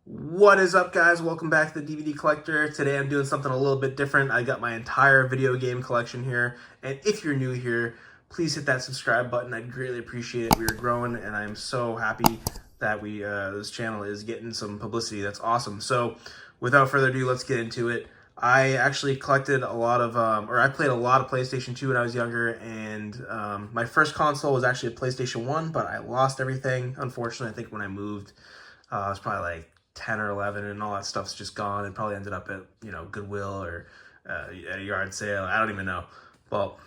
What is up, guys? Welcome back to the DVD Collector. Today I'm doing something a little bit different. I got my entire video game collection here, and if you're new here, please hit that subscribe button. I'd greatly appreciate it. We are growing, and I'm so happy that this channel is getting some publicity. That's awesome. So, without further ado, let's get into it. I actually collected a lot of, I played a lot of PlayStation 2 when I was younger, and my first console was actually a PlayStation 1, but I lost everything, unfortunately. I think when I moved, I was probably like 10 or 11, and all that stuff's just gone and probably ended up at, Goodwill or at a yard sale. I don't even know. Well,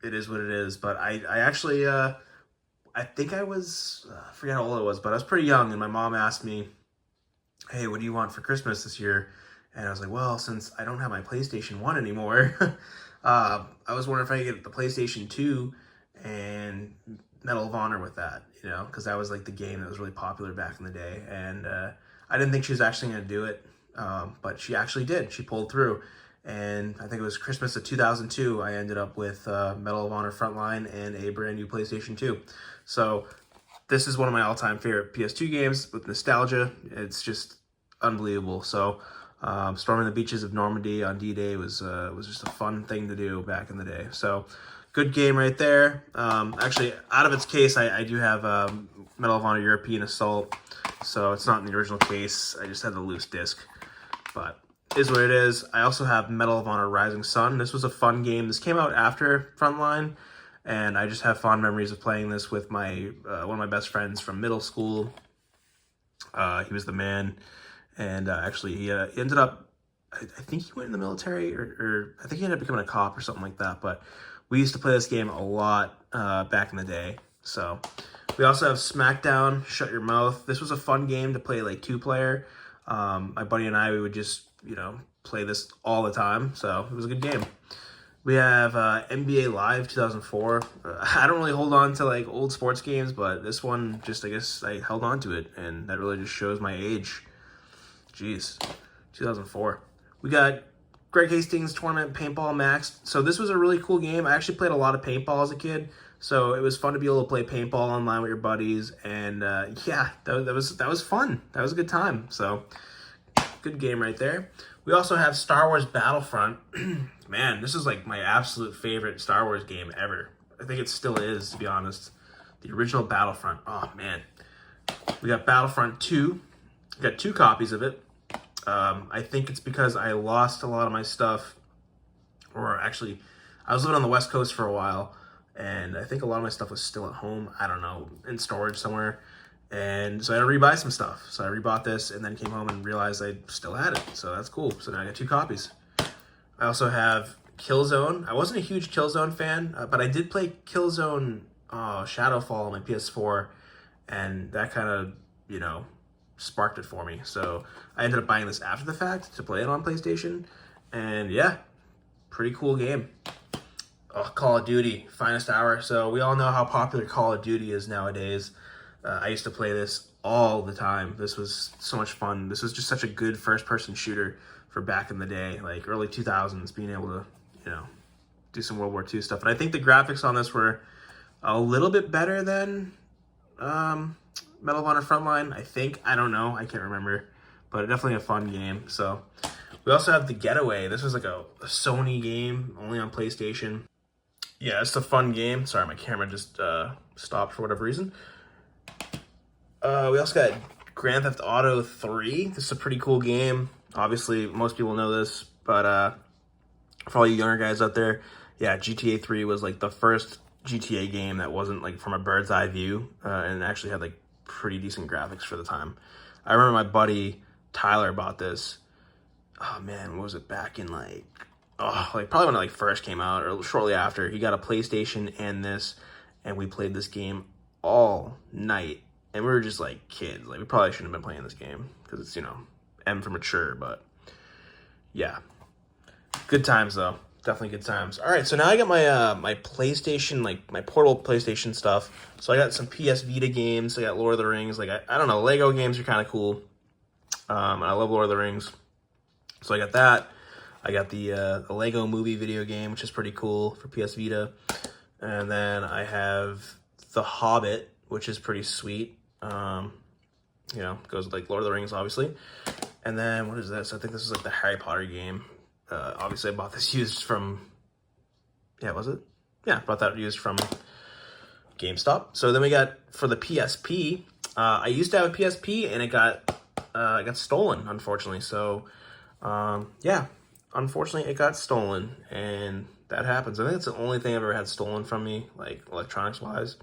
it is what it is. But I actually, I think I forget how old I was, but I was pretty young, and my mom asked me, hey, what do you want for Christmas this year? And I was like, well, since I don't have my PlayStation 1 anymore, I was wondering if I could get the PlayStation 2 and Medal of Honor with that, because that was like the game that was really popular back in the day. And I didn't think she was actually going to do it, but she actually did. She pulled through. And I think it was Christmas of 2002, I ended up with Medal of Honor Frontline and a brand new PlayStation 2. So this is one of my all-time favorite PS2 games with nostalgia. It's just unbelievable. So storming the beaches of Normandy on D-Day was just a fun thing to do back in the day. So good game right there. Actually, out of its case, I do have Medal of Honor European Assault. So it's not in the original case. I just had the loose disc. But is what it is. I also have Medal of Honor Rising Sun. This was a fun game. This came out after Frontline, and I just have fond memories of playing this with my one of my best friends from middle school. He was the man, and actually he ended up, I think he went in the military, or I think he ended up becoming a cop or something like that. But we used to play this game a lot back in the day. So we also have SmackDown, Shut Your Mouth. This was a fun game to play like two-player. My buddy and I, we would just, play this all the time. So it was a good game. We have NBA Live 2004. I don't really hold on to like old sports games, but this one just, I guess I held on to it, and that really just shows my age. Jeez, 2004. We got Greg Hastings Tournament Paintball Max. So this was a really cool game. I actually played a lot of paintball as a kid, so it was fun to be able to play paintball online with your buddies. And yeah, that was fun. That was a good time. So good game right there. We also have Star Wars Battlefront. Man, this is like my absolute favorite Star Wars game ever. I think it still is, to be honest. The original Battlefront. Oh, man. We got Battlefront 2. We got 2 copies of it. I think it's because I lost a lot of my stuff. Or actually, I was living on the West Coast for a while, and I think a lot of my stuff was still at home. I don't know, in storage somewhere. And so I had to rebuy some stuff. So I rebought this and then came home and realized I still had it. So that's cool. So now I got 2 copies. I also have Killzone. I wasn't a huge Killzone fan, but I did play Killzone Shadowfall on my PS4. And that kind of, sparked it for me. So I ended up buying this after the fact to play it on PlayStation. And yeah, pretty cool game. Oh, Call of Duty, Finest Hour. So we all know how popular Call of Duty is nowadays. I used to play this all the time. This was so much fun. This was just such a good first-person shooter for back in the day, like early 2000s, being able to, do some World War II stuff. And I think the graphics on this were a little bit better than Medal of Honor Frontline, I think. I don't know. I can't remember. But definitely a fun game. So we also have The Getaway. This was like a Sony game, only on PlayStation. Yeah, it's a fun game. Sorry, my camera just stopped for whatever reason. We also got Grand Theft Auto 3. This is a pretty cool game. Obviously, most people know this, but for all you younger guys out there, yeah, GTA 3 was like the first GTA game that wasn't like from a bird's eye view, and actually had like pretty decent graphics for the time. I remember my buddy Tyler bought this. Oh man, what was it, back in like probably when it like first came out or shortly after. He got a PlayStation and this, and we played this game all night. And we were just like kids. Like we probably shouldn't have been playing this game because it's, M for mature, but yeah. Good times though. Definitely good times. All right, so now I got my my PlayStation, like my portable PlayStation stuff. So I got some PS Vita games. I got Lord of the Rings. Like I don't know, Lego games are kind of cool. I love Lord of the Rings. So I got that. I got the Lego Movie video game, which is pretty cool for PS Vita. And then I have The Hobbit, which is pretty sweet. You know, goes with, like, Lord of the Rings, obviously. And then, what is this? I think this is, like, the Harry Potter game. Obviously, I bought this used from... Yeah, was it? Yeah, bought that used from GameStop. So then we got, for the PSP, I used to have a PSP, and it got stolen, unfortunately. So, yeah, unfortunately, it got stolen, and that happens. I think it's the only thing I've ever had stolen from me, like, electronics-wise.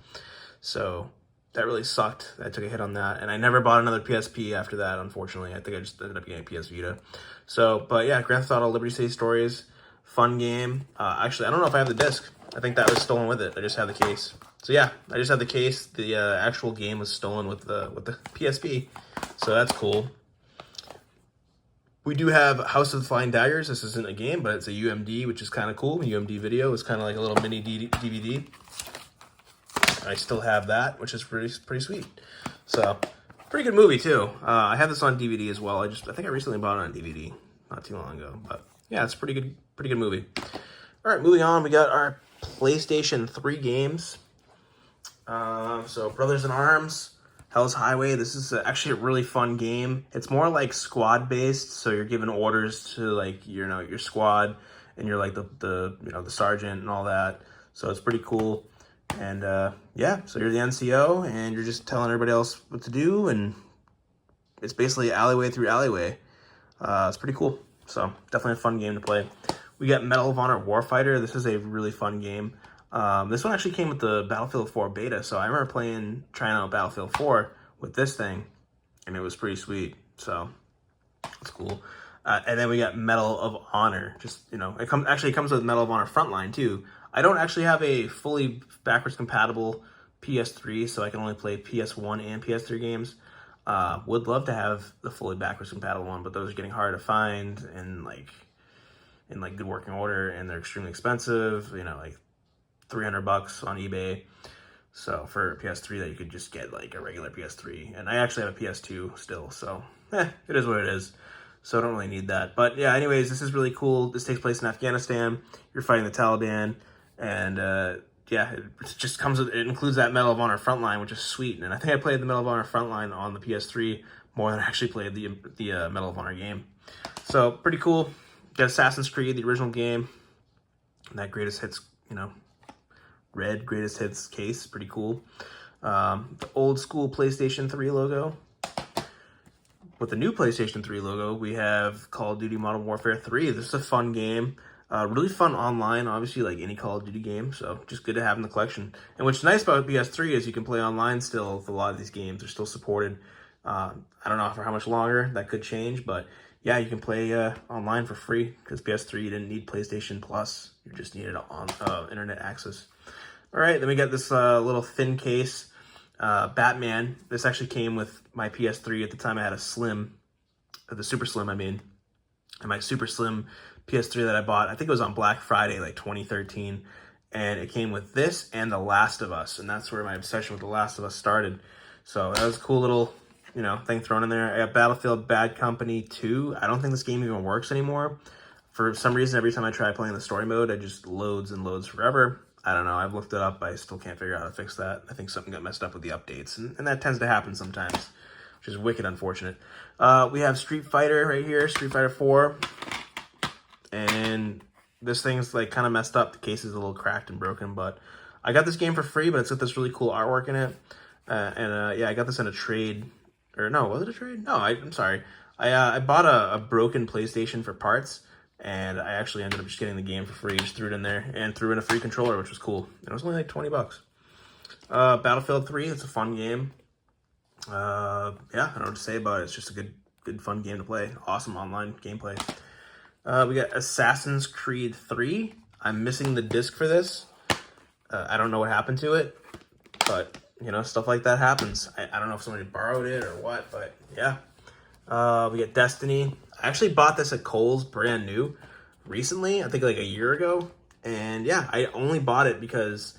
So that really sucked. I took a hit on that, and I never bought another PSP after that, unfortunately. I think I just ended up getting a PS Vita. So, but yeah, Grand Theft Auto Liberty City Stories, fun game. Actually, I don't know if I have the disc. I think that was stolen with it. I just have the case. So yeah, I just have the case. The actual game was stolen with the PSP. So that's cool. We do have House of the Flying Daggers. This isn't a game, but it's a UMD, which is kind of cool. UMD video is kind of like a little mini DVD. I still have that, which is pretty sweet. So, pretty good movie too. I have this on DVD as well. I think I recently bought it on DVD not too long ago. But yeah, it's a pretty good movie. All right, moving on. We got our PlayStation 3 games. So Brothers in Arms, Hell's Highway. This is actually a really fun game. It's more like squad based, so you're giving orders to, like, your squad, and you're like the sergeant and all that. So it's pretty cool. And yeah, so you're the NCO, and you're just telling everybody else what to do, and it's basically alleyway through alleyway. It's pretty cool. So definitely a fun game to play. We got Medal of Honor Warfighter. This is a really fun game. This one actually came with the Battlefield 4 beta, so I remember trying out Battlefield 4 with this thing, and it was pretty sweet. So it's cool. And then we got Medal of Honor. Just, it comes with Medal of Honor Frontline too. I don't actually have a fully backwards compatible PS3, so I can only play PS1 and PS3 games. Would love to have the fully backwards compatible one, but those are getting hard to find and in good working order, and they're extremely expensive. Like $300 on eBay. So for a PS3 that you could just get like a regular PS3, and I actually have a PS2 still, so it is what it is. So I don't really need that. But yeah, anyways, this is really cool. This takes place in Afghanistan. You're fighting the Taliban, and yeah, it just it includes that Medal of Honor Frontline, which is sweet. And I think I played the Medal of Honor Frontline on the PS3 more than I actually played the Medal of Honor game. So pretty cool. Got Assassin's Creed, the original game. That greatest hits, red greatest hits case, pretty cool. The old school PlayStation 3 logo. With the new PlayStation 3 logo, we have Call of Duty Modern Warfare 3. This is a fun game. Really fun online, obviously, like any Call of Duty game. So just good to have in the collection. And what's nice about PS3 is you can play online still with a lot of these games. They're still supported. I don't know for how much longer. That could change. But yeah, you can play online for free, because PS3, you didn't need PlayStation Plus. You just needed on internet access. All right, then we got this little thin case. Batman. This actually came with my PS3 at the time. I had a slim, the super slim, and my super slim PS3 that I bought, I think it was on Black Friday, like 2013, and it came with this and The Last of Us, and that's where my obsession with The Last of Us started. So that was a cool little, thing thrown in there. I got Battlefield Bad Company 2. I don't think this game even works anymore. For some reason, every time I try playing the story mode, it just loads and loads forever. I don't know. I've looked it up. I still can't figure out how to fix that. I think something got messed up with the updates, and that tends to happen sometimes, which is wicked unfortunate. We have Street Fighter right here, Street Fighter 4, and this thing's like kind of messed up. The case is a little cracked and broken, but I got this game for free, but it's got this really cool artwork in it. Yeah, I got this in a trade, or no, was it a trade? No, I'm sorry. I bought a broken PlayStation for parts, and I actually ended up just getting the game for free. Just threw it in there and threw in a free controller, which was cool. And it was only like $20. Battlefield 3, it's a fun game. Yeah, I don't know what to say about it. It's just a good fun game to play. Awesome online gameplay. We got Assassin's Creed 3. I'm missing the disc for this. I don't know what happened to it, but stuff like that happens. I don't know if somebody borrowed it or what, but yeah. We got Destiny. I actually bought this at Kohl's brand new recently, I think like a year ago. And yeah, I only bought it because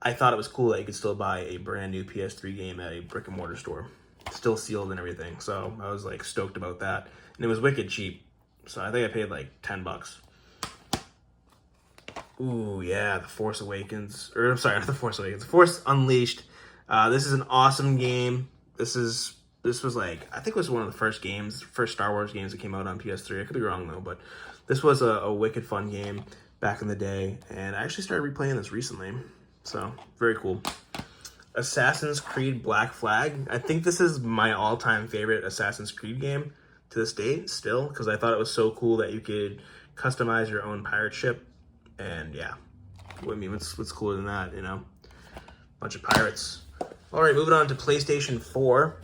I thought it was cool that you could still buy a brand new PS3 game at a brick and mortar store. Still sealed and everything. So I was like stoked about that. And it was wicked cheap. So I think I paid like $10. Ooh, yeah, The Force Awakens. Or I'm sorry, not The Force Awakens. The Force Unleashed. This is an awesome game. This is This was like, I think it was one of the first Star Wars games that came out on PS3. I could be wrong though, but this was a wicked fun game back in the day, and I actually started replaying this recently. So, very cool. Assassin's Creed Black Flag. I think this is my all-time favorite Assassin's Creed game to this date still, because I thought it was so cool that you could customize your own pirate ship. And yeah, I mean, what's cooler than that, you know? Bunch of pirates. All right, moving on to PlayStation 4.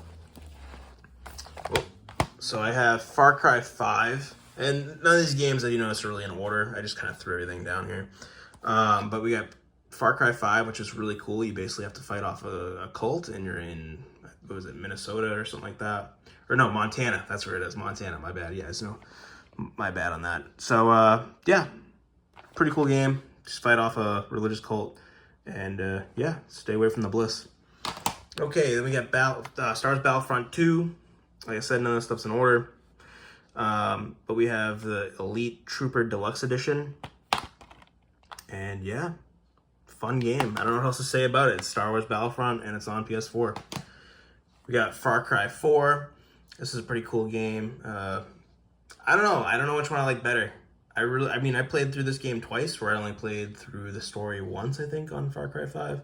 So I have Far Cry 5. And none of these games that you notice are really in order. I just kind of threw everything down here. But we got Far Cry 5, which is really cool. You basically have to fight off a cult, and you're in, what was it, Minnesota or something like that? Or no, Montana. That's where it is. Montana, my bad. Yeah, so my bad on that. So, yeah, pretty cool game. Just fight off a religious cult. And, yeah, stay away from the bliss. Okay, then we got Star Wars Battlefront 2. Like I said, none of this stuff's in order. But we have the Elite Trooper Deluxe Edition. And yeah, fun game. I don't know what else to say about it. It's Star Wars Battlefront, and it's on PS4. We got Far Cry 4. This is a pretty cool game. I don't know which one I like better. I played through this game twice, where I only played through the story once, I think, on Far Cry 5.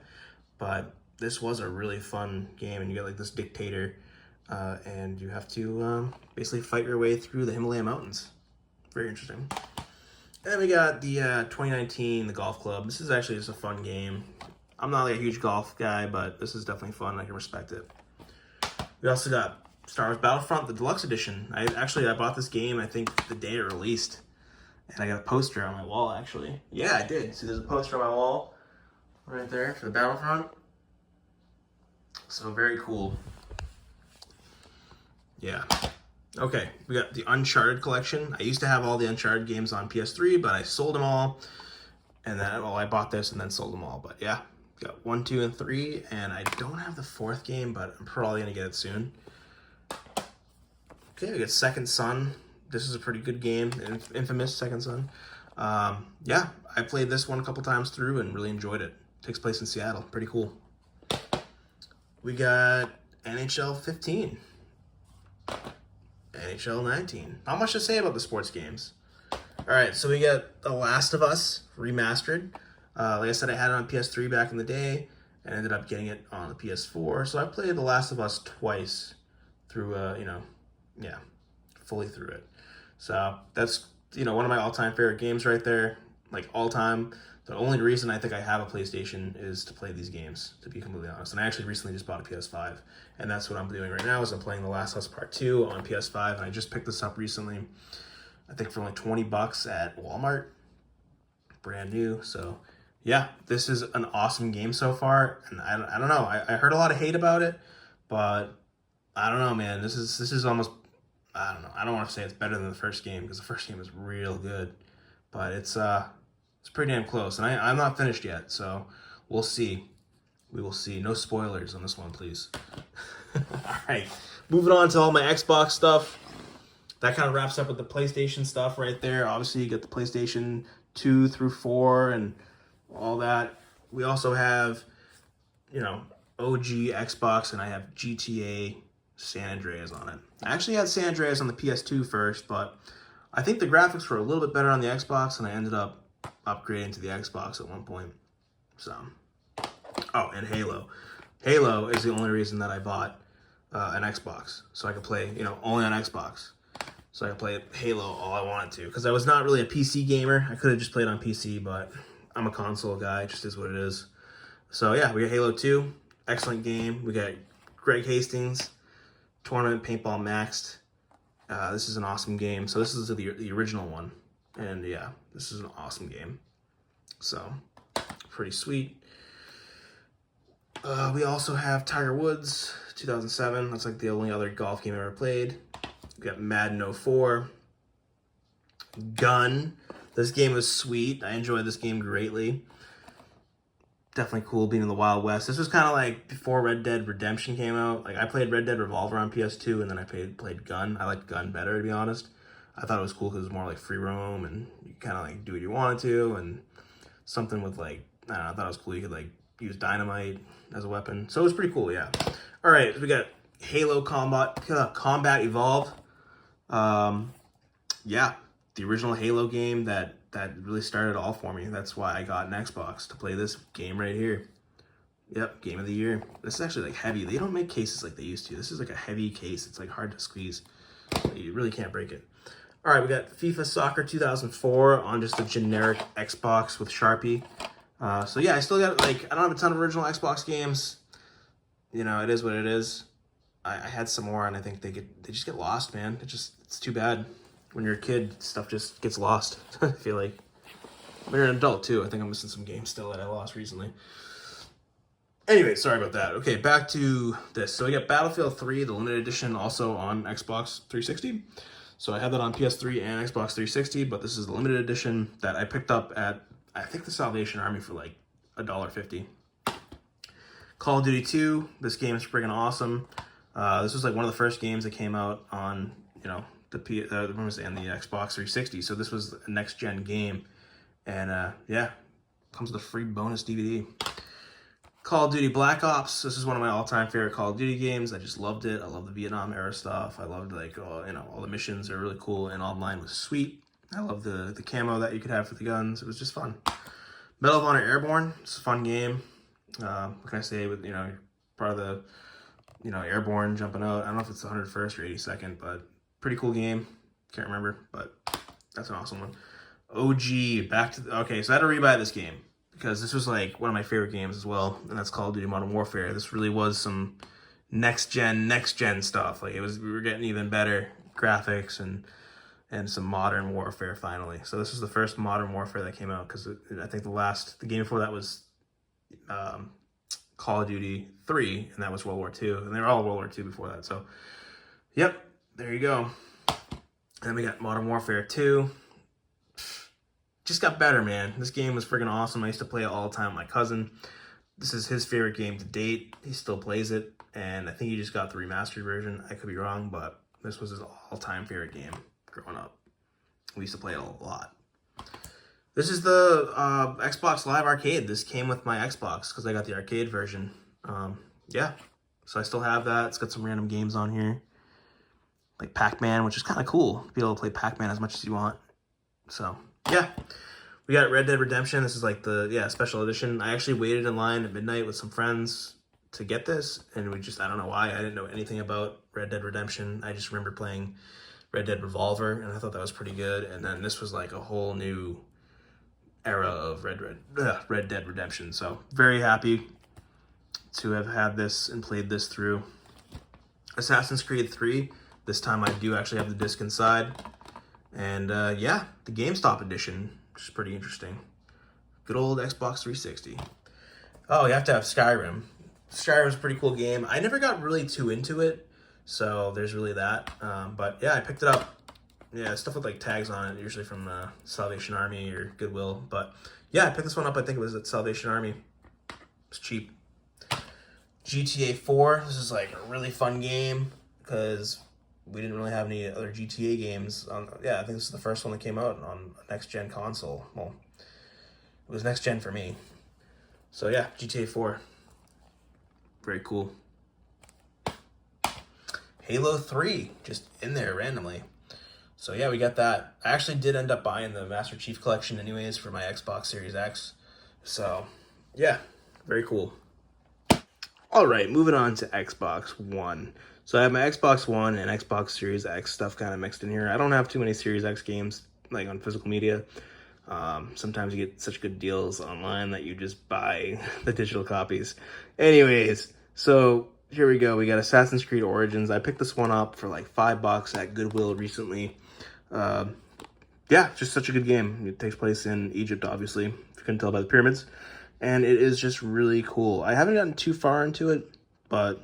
But this was a really fun game, and you get like this dictator, and you have to basically fight your way through the Himalaya Mountains. Very interesting. And then we got the 2019, the Golf Club. This is actually just a fun game. I'm not like a huge golf guy, but this is definitely fun. I can respect it. We also got Star Wars Battlefront, the Deluxe Edition. I bought this game, I think, the day it released. And I got a poster on my wall, actually. Yeah, I did. See, there's a poster on my wall right there for the Battlefront. So, very cool. Yeah. Okay, we got the Uncharted collection. I used to have all the Uncharted games on PS3, but I sold them all. And then, well, I bought this and then sold them all. But yeah, we got 1, 2, and 3. And I don't have the 4th game, but I'm probably going to get it soon. Okay, we got Second Son. This is a pretty good game. Infamous Second Son. Yeah, I played this one a couple times through and really enjoyed it. Takes place in Seattle. Pretty cool. We got NHL 15. NHL 19. Not much to say about the sports games. Alright, so we got The Last of Us Remastered. Like I said, I had it on PS3 back in the day, and ended up getting it on the PS4. So I played The Last of Us twice through, fully through it. So that's, one of my all-time favorite games right there. Like, all-time. The only reason I think I have a PlayStation is to play these games, to be completely honest. And I actually recently just bought a PS5. And that's what I'm doing right now, is I'm playing The Last of Us Part 2 on PS5. And I just picked this up recently, I think for like $20 at Walmart. Brand new. So, yeah, this is an awesome game so far. And I don't know. I heard a lot of hate about it. But, I don't know, man. This is almost, I don't know. I don't want to say it's better than the first game, because the first game was real good. But it's pretty damn close. And I'm not finished yet, so we'll see. We will see. No spoilers on this one, please. All right. Moving on to all my Xbox stuff. That kind of wraps up with the PlayStation stuff right there. Obviously, you get the PlayStation 2 through 4 and all that. We also have, OG Xbox, and I have GTA San Andreas on it. I actually had San Andreas on the PS2 first, but I think the graphics were a little bit better on the Xbox, and I ended up upgrading to the Xbox at one point. So, oh, and Halo. Halo is the only reason that I bought an Xbox, so I could play, only on Xbox. So I could play Halo all I wanted to, because I was not really a PC gamer. I could have just played on PC, but I'm a console guy. It just is what it is. So yeah, we got Halo 2. Excellent game. We got Greg Hastings, Tournament Paintball Maxed. This is an awesome game. So this is the original one. And yeah, this is an awesome game. So, pretty sweet. We also have Tiger Woods, 2007. That's like the only other golf game I ever played. We got Madden 04. Gun. This game was sweet. I enjoyed this game greatly. Definitely cool being in the Wild West. This was kind of like before Red Dead Redemption came out. Like, I played Red Dead Revolver on PS2, and then I played Gun. I liked Gun better, to be honest. I thought it was cool because it was more like free roam, and you kind of like do what you wanted to, and something with like, I don't know, I thought it was cool. You could like use dynamite as a weapon. So it was pretty cool, yeah. All right, we got Halo Combat Evolved. Yeah, the original Halo game that really started it all for me. That's why I got an Xbox to play this game right here. Yep, game of the year. This is actually like heavy. They don't make cases like they used to. This is like a heavy case. It's like hard to squeeze. You really can't break it. All right, we got FIFA Soccer 2004 on just a generic Xbox with Sharpie. So yeah, I still got, like, I don't have a ton of original Xbox games. You know, it is what it is. I had some more, and I think they just get lost, man. It's too bad. When you're a kid, stuff just gets lost. I feel like when you're an adult too. I think I'm missing some games still that I lost recently. Anyway, sorry about that. Okay, back to this. So we got Battlefield 3, the limited edition, also on Xbox 360. So I have that on PS3 and Xbox 360, but this is the limited edition that I picked up at, I think, the Salvation Army for like $1.50. Call of Duty 2, this game is freaking awesome. This was like one of the first games that came out on, you know, the Xbox 360. So this was a next gen game, and yeah, comes with a free bonus DVD. Call of Duty Black Ops. This is one of my all-time favorite Call of Duty games. I just loved it. I love the Vietnam era stuff. I loved, like, you know, all the missions are really cool, and online was sweet. I love the camo that you could have for the guns. It was just fun. Medal of Honor Airborne. It's a fun game. What can I say? With, you know, part of the, you know, Airborne jumping out. I don't know if it's the 101st or 82nd, but pretty cool game. Can't remember, but that's an awesome one. OG. Back to okay. So I had to rebuy this game, because this was like one of my favorite games as well, and that's Call of Duty Modern Warfare. This really was some next gen stuff. Like, we were getting even better graphics and some modern warfare finally. So this was the first Modern Warfare that came out, because I think the game before that was Call of Duty 3, and that was World War II, and they were all World War II before that. So, yep, there you go. And then we got Modern Warfare 2. Just got better, man. This game was freaking awesome. I used to play it all the time with my cousin. This is his favorite game to date. He still plays it, and I think he just got the remastered version. I could be wrong, but this was his all-time favorite game growing up. We used to play it a lot. This is the Xbox Live Arcade. This came with my Xbox because I got the arcade version. Yeah, so I still have that. It's got some random games on here, like Pac-Man, which is kind of cool. Be able to play Pac-Man as much as you want. So, yeah. We got Red Dead Redemption. This is like the, special edition. I actually waited in line at midnight with some friends to get this, and I don't know why. I didn't know anything about Red Dead Redemption. I just remember playing Red Dead Revolver, and I thought that was pretty good. And then this was like a whole new era of Red Dead Redemption. So very happy to have had this and played this through. Assassin's Creed 3. This time I do actually have the disc inside. And yeah, the GameStop edition, which is pretty interesting. Good old Xbox 360. Oh, you have to have Skyrim. Skyrim's a pretty cool game. I never got really too into it, so there's really that. But yeah, I picked it up. Yeah, stuff with like tags on it, usually from Salvation Army or Goodwill. But yeah, I picked this one up. I think it was at Salvation Army. It's cheap. GTA 4. This is like a really fun game because we didn't really have any other GTA games. Yeah, I think this is the first one that came out on a next-gen console. Well, it was next-gen for me. So yeah, GTA 4. Very cool. Halo 3, just in there randomly. So yeah, we got that. I actually did end up buying the Master Chief Collection anyways for my Xbox Series X. So yeah, very cool. All right, moving on to Xbox One. So I have my Xbox One and Xbox Series X stuff kind of mixed in here. I don't have too many Series X games like on physical media. Sometimes you get such good deals online that you just buy the digital copies. Anyways, so here we go. We got Assassin's Creed Origins. I picked this one up for like $5 at Goodwill recently. Yeah, just such a good game. It takes place in Egypt, obviously, if you couldn't tell by the pyramids. And it is just really cool. I haven't gotten too far into it, but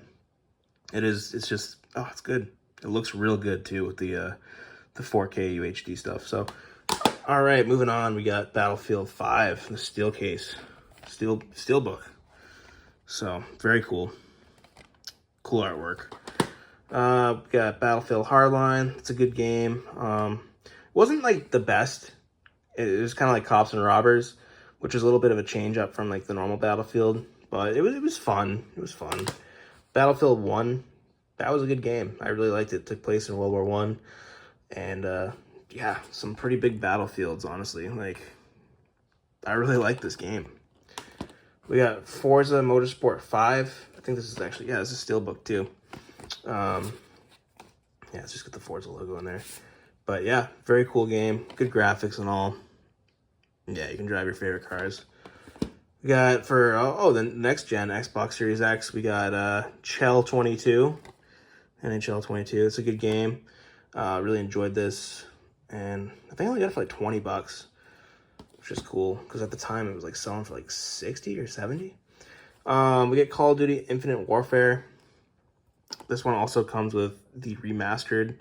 it's just, oh, it's good. It looks real good too with the 4K UHD stuff. So, all right, moving on. We got Battlefield 5, the steel case, steel book. So very cool. Cool artwork. We got Battlefield Hardline. It's a good game. It wasn't like the best. It was kind of like Cops and Robbers, which is a little bit of a change up from like the normal Battlefield, but it was fun. It was fun. Battlefield 1, that was a good game. I really liked it. It took place in World War One, and yeah, some pretty big battlefields, honestly. Like, I really like this game. We got Forza Motorsport 5. I think this is actually, yeah, this is Steelbook too. Yeah, let's just get the Forza logo in there. But yeah, very cool game. Good graphics and all. Yeah, you can drive your favorite cars. We got for, the next gen Xbox Series X, we got Chell 22. NHL 22. It's a good game. Really enjoyed this. And I think I only got it for like 20 bucks, which is cool because at the time it was like selling for like 60 or 70. We get Call of Duty Infinite Warfare. This one also comes with the remastered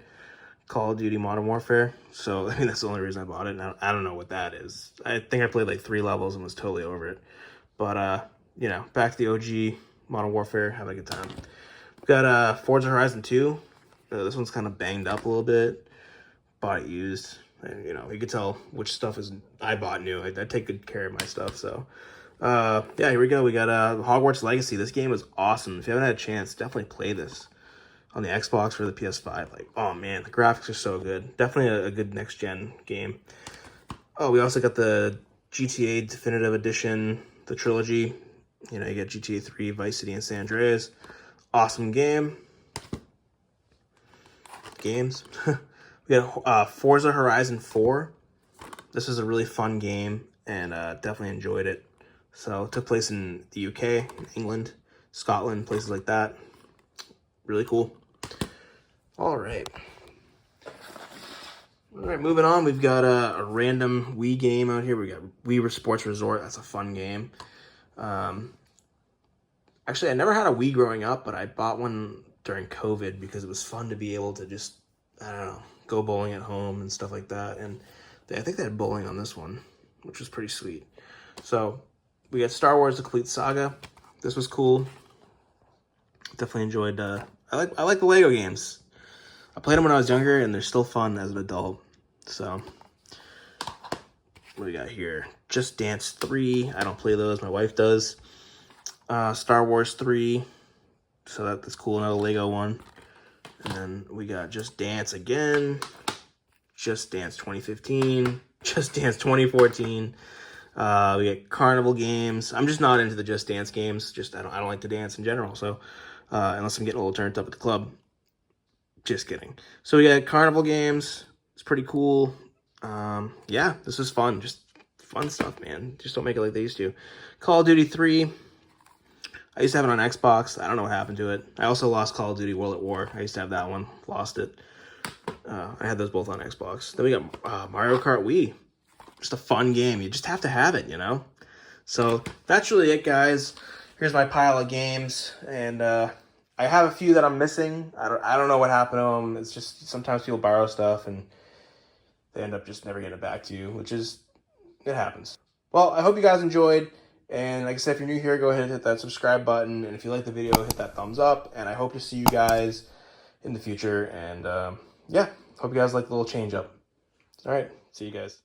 Call of Duty Modern Warfare. So, I mean, that's the only reason I bought it. And I don't know what that is. I think I played like 3 levels and was totally over it. But, you know, back to the OG Modern Warfare. Have a good time. We got Forza Horizon 2. This one's kind of banged up a little bit. Bought it used. And, you know, you could tell which stuff is I bought new. I take good care of my stuff. So, yeah, here we go. We got Hogwarts Legacy. This game was awesome. If you haven't had a chance, definitely play this on the Xbox or the PS5. Like, oh man, the graphics are so good. Definitely a good next gen game. Oh, we also got the GTA Definitive Edition, the trilogy. You know, you get GTA 3, Vice City, and San Andreas. Awesome game. Games. We got Forza Horizon 4. This was a really fun game, and definitely enjoyed it. So it took place in the UK, England, Scotland, places like that. Really cool. All right, moving on. We've got a random Wii game out here. We got Wii Sports Resort. That's a fun game. Actually, I never had a Wii growing up, but I bought one during COVID because it was fun to be able to just, I don't know, go bowling at home and stuff like that. And I think they had bowling on this one, which was pretty sweet. So we got Star Wars: The Complete Saga. This was cool. Definitely enjoyed. I like the Lego games. I played them when I was younger, and they're still fun as an adult. So what do we got here? Just Dance 3. I don't play those. My wife does. Star Wars 3. So that's cool. Another Lego one. And then we got Just Dance again. Just Dance 2015. Just Dance 2014. We got Carnival games. I'm just not into the Just Dance games. I don't like to dance in general. So unless I'm getting a little turned up at the club. Just kidding. So we got Carnival games. It's pretty cool. Yeah, this was fun. Just fun stuff, man. Just don't make it like they used to. Call of Duty 3. I used to have it on Xbox. I don't know what happened to it. I also lost Call of Duty World at War. I used to have that one. Lost it. I had those both on Xbox. Then we got Mario Kart Wii. Just a fun game. You just have to have it, you know? So that's really it, guys. Here's my pile of games. And I have a few that I'm missing. I don't know what happened to them. It's just sometimes people borrow stuff and they end up just never getting it back to you, which is, it happens. Well, I hope you guys enjoyed. And like I said, if you're new here, go ahead and hit that subscribe button. And if you like the video, hit that thumbs up. And I hope to see you guys in the future. And yeah, hope you guys like the little change up. All right, see you guys.